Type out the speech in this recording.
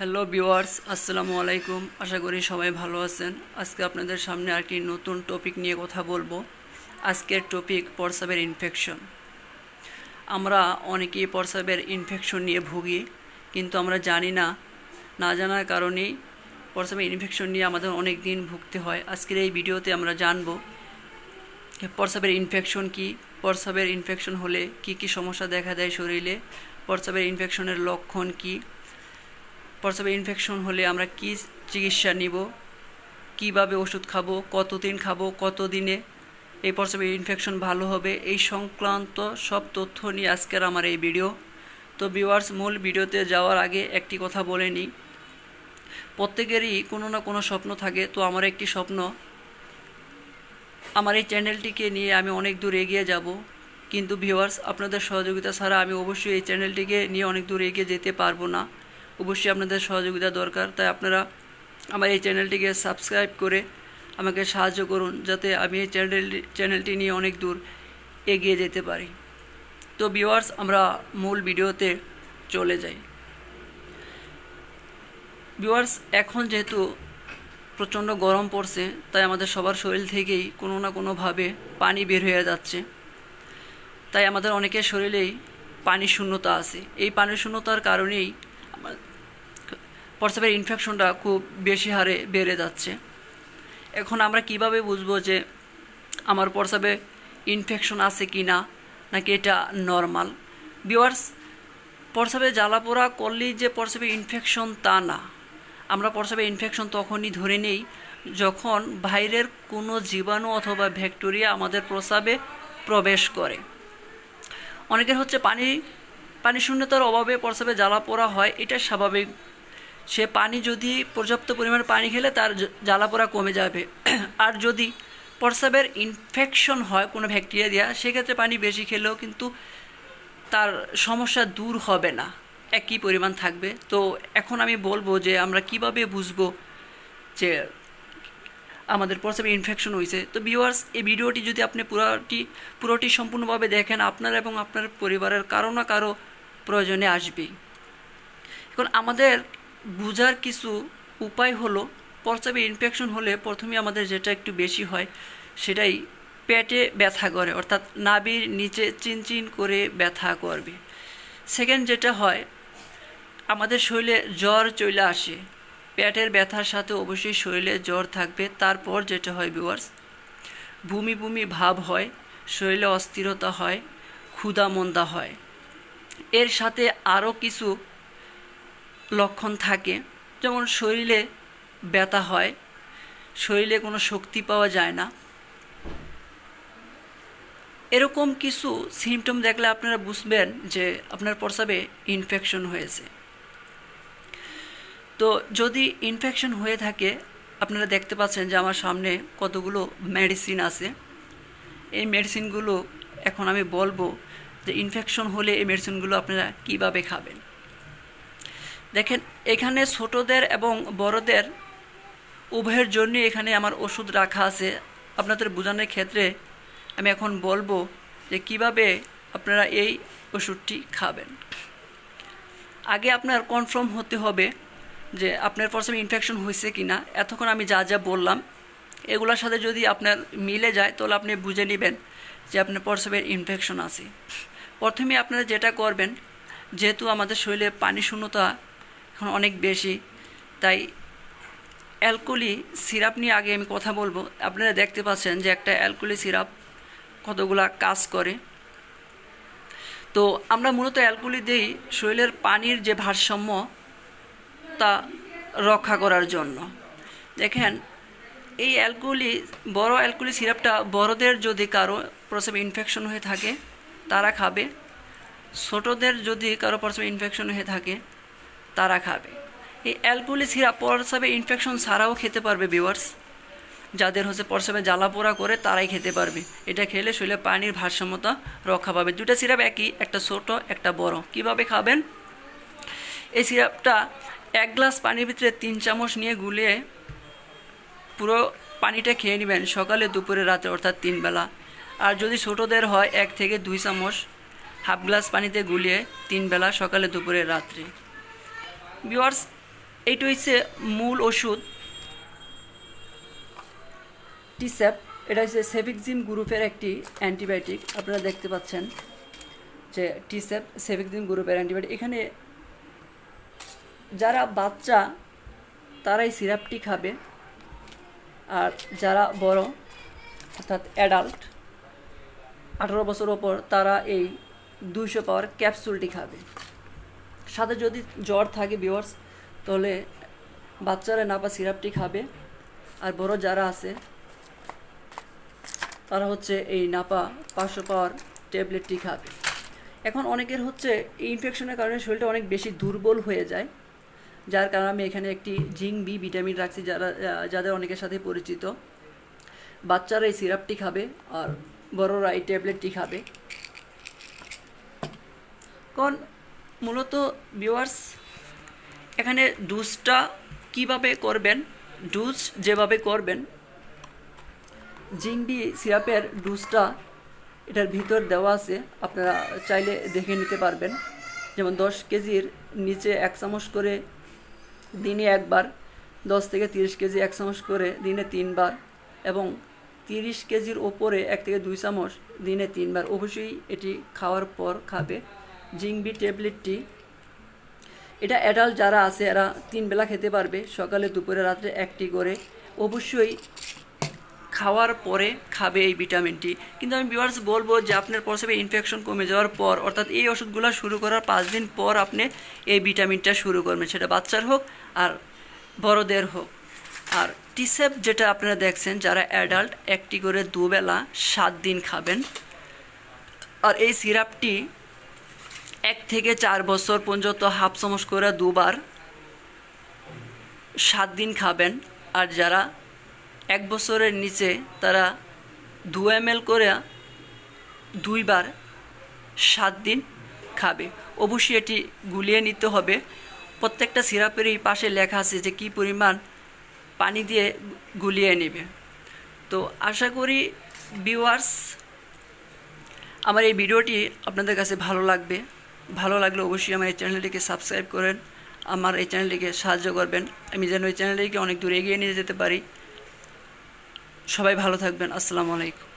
Hello viewers, আসসালামু আলাইকুম। আশা করি সবাই ভালো আছেন। আজকে আপনাদের সামনে একটি নতুন টপিক নিয়ে কথা বলবো। আজকের টপিক প্রস্রাবের ইনফেকশন। আমরা অনেকেই প্রস্রাবের ইনফেকশন নিয়ে ভুগি, কিন্তু আমরা জানি না। না জানার কারণেই প্রস্রাবের ইনফেকশন নিয়ে আমাদের অনেক দিন ভুগতে হয়। আজকের এই ভিডিওতে আমরা জানবো প্রস্রাবের ইনফেকশন কী, প্রস্রাবের ইনফেকশন হলে কি কি সমস্যা দেখা দেয় শরীরে, প্রস্রাবের ইনফেকশনের লক্ষণ কী, প্রস্রাবের ইনফেকশন হলে আমরা কি চিকিৎসা নিব, কিভাবে ওষুধ খাবো, কতদিন খাবো, কতদিনে এই প্রস্রাবের ইনফেকশন ভালো হবে, এই সংক্রান্ত সব তথ্য নিয়ে আজকের আমার এই ভিডিও। তো ভিউয়ার্স, মূল ভিডিওতে যাওয়ার আগে একটি কথা বলে নিই। প্রত্যেকেরই কোনো না কোনো স্বপ্ন থাকে। তো আমার একটি স্বপ্ন, আমার এই চ্যানেলটিকে নিয়ে আমি অনেক দূর এগিয়ে যাব। কিন্তু ভিউয়ার্স, আপনাদের সহযোগিতা ছাড়া আমি অবশ্যই এই চ্যানেলটিকে নিয়ে অনেক দূর এগিয়ে যেতে পারবো না। অবশ্যই আপনাদের সহযোগিতা দরকার। তাই আপনারা আমার এই চ্যানেলটিকে সাবস্ক্রাইব করে আমাকে সাহায্য করুন, যাতে আমি এই চ্যানেলটি নিয়ে অনেক দূর এগিয়ে যেতে পারি। তো ভিউয়ার্স, আমরা মূল ভিডিওতে চলে যাই। ভিউয়ার্স, এখন যেহেতু প্রচণ্ড গরম পড়ছে, তাই আমাদের সবার শরীর থেকেই কোনো না কোনোভাবে পানি বের হয়ে যাচ্ছে। তাই আমাদের অনেকের শরীরেই পানি শূন্যতা আছে। এই পানি শূন্যতার কারণেই প্রস্রাবের ইনফেকশনটা খুব বেশি হারে বেড়ে যাচ্ছে। এখন আমরা কিভাবে বুঝবো যে আমার প্রস্রাবে ইনফেকশন আছে কি না, নাকি এটা নর্মাল? ভিউয়ার্স, প্রস্রাবে জ্বালাপোড়া করলেই যে প্রস্রাবে ইনফেকশন তা না। আমরা প্রস্রাবে ইনফেকশন তখনই ধরে নেই যখন বাইরের কোনো জীবাণু অথবা ব্যাকটেরিয়া আমাদের প্রস্রাবে প্রবেশ করে। অনেকের হচ্ছে পানি শূন্যতার অভাবে প্রস্রাবে জ্বালাপোড়া হয়, এটা স্বাভাবিক। সে পানি যদি পর্যাপ্ত পরিমাণ পানি খেলে তার জ্বালাপোড়া কমে যাবে। আর যদি প্রস্রাবের ইনফেকশন হয় কোনো ব্যাকটেরিয়া দেওয়া, সেক্ষেত্রে পানি বেশি খেলেও কিন্তু তার সমস্যা দূর হবে না, একই পরিমাণ থাকবে। তো এখন আমি বলবো যে আমরা কিভাবে বুঝবো যে আমাদের প্রস্রাবে ইনফেকশন হয়েছে। তো ভিউয়ার্স, এই ভিডিওটি যদি আপনি পুরোটি সম্পূর্ণভাবে দেখেন, আপনার এবং আপনার পরিবারের কারো না কারো প্রয়োজনে আসবেই। এখন আমাদের বোঝার কিছু উপায় হলো, প্রস্রাবে ইনফেকশন হলে প্রথমে আমাদের যেটা একটু বেশি হয় সেটাই পেটে ব্যথা করে, অর্থাৎ নাভির নিচে চিনচিন করে ব্যথা করবে। সেকেন্ড যেটা হয়, আমাদের শরীরে জ্বর চলে আসে। পেটের ব্যথার সাথে অবশ্যই শরীরে জ্বর থাকবে। তারপর যেটা হয় ভিউয়ার্স, বমি বমি ভাব হয়, শরীরে অস্থিরতা হয়, ক্ষুধা মন্দা হয়। এর সাথে আরও কিছু লক্ষণ থাকে, যেমন শরীরে ব্যথা হয়, শরীরে কোনো শক্তি পাওয়া যায় না। এরকম কিছু সিমটম দেখলে আপনারা বুঝবেন যে আপনার প্রস্রাবে ইনফেকশন হয়েছে। তো যদি ইনফেকশন হয়ে থাকে, আপনারা দেখতে পাচ্ছেন যে আমার সামনে কতগুলো মেডিসিন আছে। এই মেডিসিনগুলো এখন আমি বলবো যে ইনফেকশন হলে এই মেডিসিনগুলো আপনারা কিভাবে খাবেন। দেখেন, এখানে ছোটদের এবং বড়দের উভয়ের জন্য এখানে আমার ওষুধ রাখা আছে। আপনাদের বোঝানোর ক্ষেত্রে আমি এখন বলবো যে কিভাবে আপনারা এই ওষুধটি খাবেন। আগে আপনার কনফার্ম হতে হবে যে আপনার প্রস্রাবে ইনফেকশন হয়েছে কি না। এতক্ষণ আমি যা যা বললাম এগুলোর সাথে যদি আপনার মিলে যায়, তাহলে আপনি বুঝে নেবেন যে আপনার প্রস্রাবের ইনফেকশন আছে। প্রথমে আপনারা যেটা করবেন, যেহেতু আমাদের শরীরে পানি শূন্যতা এখন অনেক বেশি, তাই অ্যালকোলি সিরাপ নিয়ে আগে আমি কথা বলবো। আপনারা দেখতে পাচ্ছেন যে একটা অ্যালকোলি সিরাপ কতগুলা কাজ করে। তো আমরা মূলত অ্যালকোলি দিই শরীরের পানির যে ভারসাম্য তা রক্ষা করার জন্য। দেখেন, এই বড় অ্যালকোলি সিরাপটা বড়দের যদি কারো প্রস্রাবে ইনফেকশন হয়ে থাকে তারা খাবে, ছোটদের যদি কারো প্রস্রাবে ইনফেকশন হয়ে থাকে তারা খাবে। এই অ্যালকোলি সিরাপ প্রস্রাবে ইনফেকশন ছাড়াও খেতে পারবে ভিউয়ার্স। যাদের হচ্ছে প্রস্রাবে জ্বালাপোড়া করে তারাই খেতে পারবে। এটা খেলে শরীরে পানির ভারসাম্যতা রক্ষা পাবে। দুটা সিরাপ একই, একটা ছোট একটা বড়। কিভাবে খাবেন? এই সিরাপটা 1 গ্লাস পানির ভিতরে 3 চামচ নিয়ে গুলিয়ে পুরো পানিটা খেয়ে নেবেন সকালে, দুপুরে, রাতে, অর্থাৎ 3 বেলা। আর যদি ছোটদের হয় 1 থেকে 2 চামচ হাফ গ্লাস পানিতে গুলিয়ে 3 বেলা, সকালে, দুপুরে, রাত্রে। ভিউয়ার্স, এইটা হচ্ছে মূল ওষুধ টিসেপ। এটা হচ্ছে সেফিক্সিম গ্রুপের একটি অ্যান্টিবায়োটিক। আপনারা দেখতে পাচ্ছেন যে টিসেপ সেফিক্সিম গ্রুপের অ্যান্টিবায়োটিক। এখানে যারা বাচ্চা তারাই সিরাপটি খাবে, আর যারা বড় অর্থাৎ অ্যাডাল্ট 18 বছর ওপর তারা এই 200 পাওয়ার ক্যাপসুলটি খাবে। সাথে যদি জ্বর থাকে ভিউয়ার্স, তাহলে বাচ্চারা নাপা সিরাপটি খাবে, আর বড় যারা আছে তারা হচ্ছে এই নাপা 500 পাওয়ার ট্যাবলেটটি খাবে। এখন অনেকের হচ্ছে এই ইনফেকশনের কারণে শরীরটা অনেক বেশি দুর্বল হয়ে যায়, যার কারণে আমি এখানে একটি জিঙ্ক বি ভিটামিন রাখছি, যাদের অনেকের সাথে পরিচিত। বাচ্চারা এই সিরাপটি খাবে আর বড়রা এই ট্যাবলেটটি খাবে। কারণ মূলত ভিউয়ার্স এখানে ডোজটা কীভাবে করবেন, ডোজ যেভাবে করবেন, জিঙ্ক বি সিরাপের ডোজটা এটার ভিতর দেওয়া আছে, আপনারা চাইলে দেখে নিতে পারবেন। যেমন 10 কেজির নিচে 1 চামচ করে দিনে একবার, 10 থেকে 30 কেজি 1 চামচ করে দিনে 3 বার, এবং 30 কেজির ওপরে 1 থেকে 2 চামচ দিনে 3 বার। অবশ্যই এটি খাওয়ার পর খাবে জিঙ্ক বি ট্যাবলেটটি। এটা অ্যাডাল্ট যারা আছে এরা 3 বেলা খেতে পারবে, সকালে দুপুরে রাত্রে একটি করে। অবশ্যই খাওয়ার পরে খাবে এই ভিটামিনটি। কিন্তু আমি ভিউয়ার্স বলবো যে আপনার প্রস্রাবে ইনফেকশন কমে যাওয়ার পর, অর্থাৎ এই ওষুধগুলো শুরু করার 5 দিন পর আপনি এই ভিটামিনটা শুরু করবেন, সেটা বাচ্চার হোক আর বড়দের হোক। আর টিসেপ যেটা আপনারা দেখছেন, যারা অ্যাডাল্ট একটি করে 2 বেলা 7 দিন খাবেন। আর এই সিরাপটি 1 থেকে 4 বছর পর্যন্ত হাফ চামচ করে 2 বার 7 দিন খাবেন। আর যারা 1 বছরের নিচে তারা 2 ml করে 2 বার 7 দিন খাবে। অবশ্যই এটি গুলিয়ে নিতে হবে। প্রত্যেকটা সিরাপেরই পাশে লেখা আছে যে কী পরিমাণ পানি দিয়ে গুলিয়ে নেবে। তো আশা করি ভিউয়ার্স আমার এই ভিডিওটি আপনাদের কাছে ভালো লাগবে। ভালো লাগলে অবশ্যই আমার এই চ্যানেলটিকে সাবস্ক্রাইব করেন, আমার এই চ্যানেলটিকে সাহায্য করবেন, আমি যেন এই চ্যানেলটিকে অনেক দূর এগিয়ে নিয়ে যেতে পারি। সবাই ভালো থাকবেন। আসসালামু আলাইকুম।